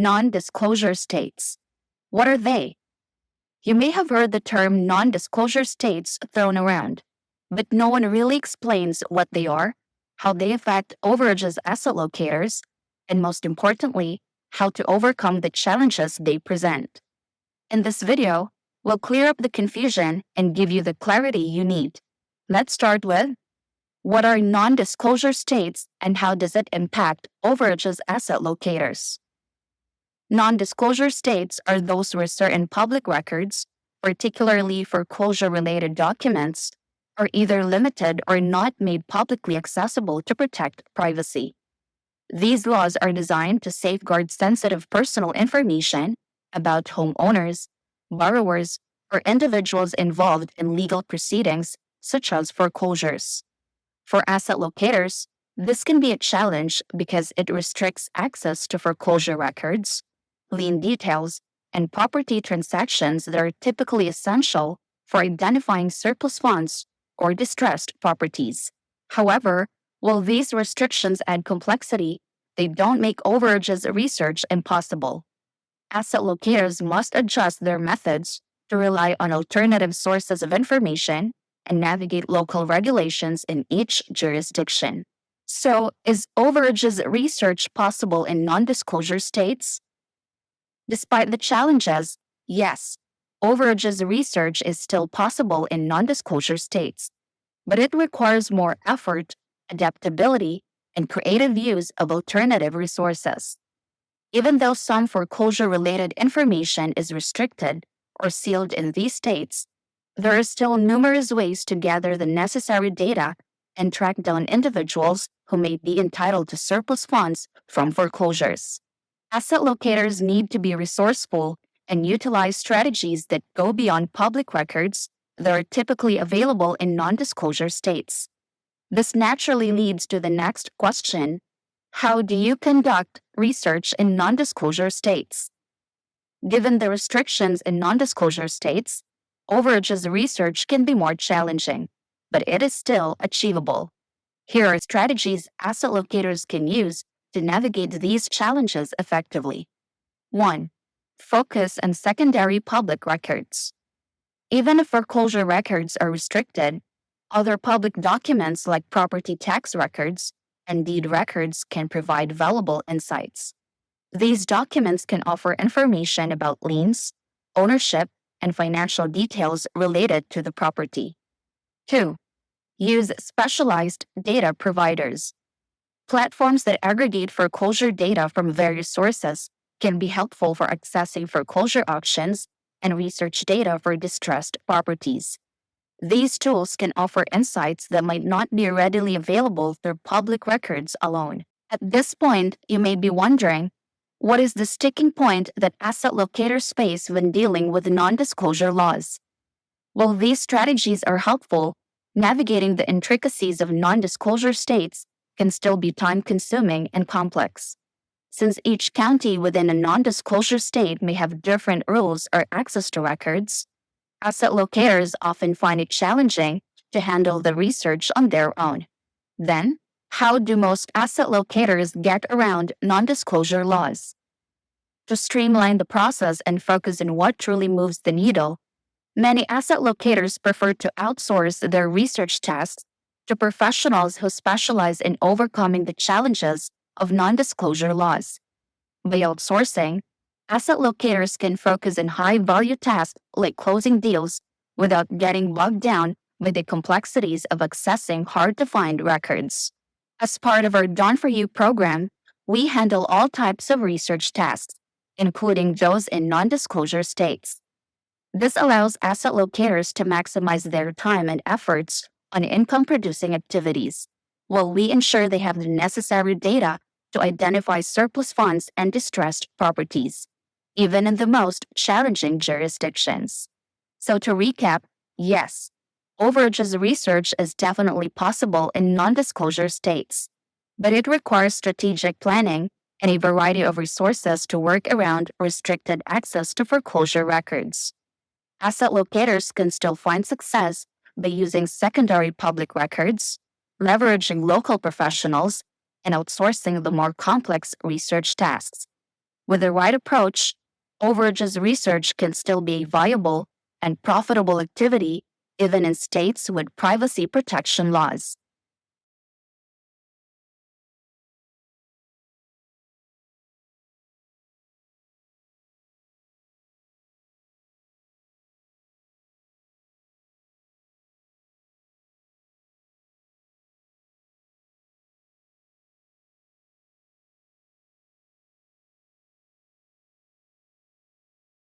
Non-disclosure states. What are they? You may have heard the term non-disclosure states thrown around, but no one really explains what they are, how they affect overages asset locators, and most importantly, how to overcome the challenges they present. In this video, we'll clear up the confusion and give you the clarity you need. Let's start with, what are non-disclosure states and how does it impact overages asset locators? Non-disclosure states are those where certain public records, particularly foreclosure-related documents, are either limited or not made publicly accessible to protect privacy. These laws are designed to safeguard sensitive personal information about homeowners, borrowers, or individuals involved in legal proceedings such as foreclosures. For asset locators, this can be a challenge because it restricts access to foreclosure records, lien details, and property transactions that are typically essential for identifying surplus funds or distressed properties. However, while these restrictions add complexity, they don't make overages research impossible. Asset locators must adjust their methods to rely on alternative sources of information and navigate local regulations in each jurisdiction. So, is overages research possible in non-disclosure states? Despite the challenges, yes, overages research is still possible in non-disclosure states, but it requires more effort, adaptability, and creative use of alternative resources. Even though some foreclosure-related information is restricted or sealed in these states, there are still numerous ways to gather the necessary data and track down individuals who may be entitled to surplus funds from foreclosures. Asset locators need to be resourceful and utilize strategies that go beyond public records that are typically available in non-disclosure states. This naturally leads to the next question: how do you conduct research in non-disclosure states? Given the restrictions in non-disclosure states, overages research can be more challenging, but it is still achievable. Here are strategies asset locators can use to navigate these challenges effectively. 1. Focus on secondary public records. Even if foreclosure records are restricted, other public documents like property tax records and deed records can provide valuable insights. These documents can offer information about liens, ownership, and financial details related to the property. 2. Use specialized data providers. Platforms that aggregate foreclosure data from various sources can be helpful for accessing foreclosure auctions and research data for distressed properties. These tools can offer insights that might not be readily available through public records alone. At this point, you may be wondering, what is the sticking point that asset locators face when dealing with non-disclosure laws? While these strategies are helpful, navigating the intricacies of non-disclosure states can still be time-consuming and complex. Since each county within a non-disclosure state may have different rules or access to records, asset locators often find it challenging to handle the research on their own. Then, how do most asset locators get around non-disclosure laws? To streamline the process and focus on what truly moves the needle, many asset locators prefer to outsource their research tasks to professionals who specialize in overcoming the challenges of non-disclosure laws. By outsourcing, asset locators can focus on high-value tasks like closing deals without getting bogged down by the complexities of accessing hard-to-find records. As part of our Done For You program, we handle all types of research tasks, including those in non-disclosure states. This allows asset locators to maximize their time and efforts on income-producing activities, while we ensure they have the necessary data to identify surplus funds and distressed properties, even in the most challenging jurisdictions. So to recap, yes, overages research is definitely possible in non-disclosure states, but it requires strategic planning and a variety of resources to work around restricted access to foreclosure records. Asset locators can still find success by using secondary public records, leveraging local professionals, and outsourcing the more complex research tasks. With the right approach, overages research can still be a viable and profitable activity even in states with privacy protection laws.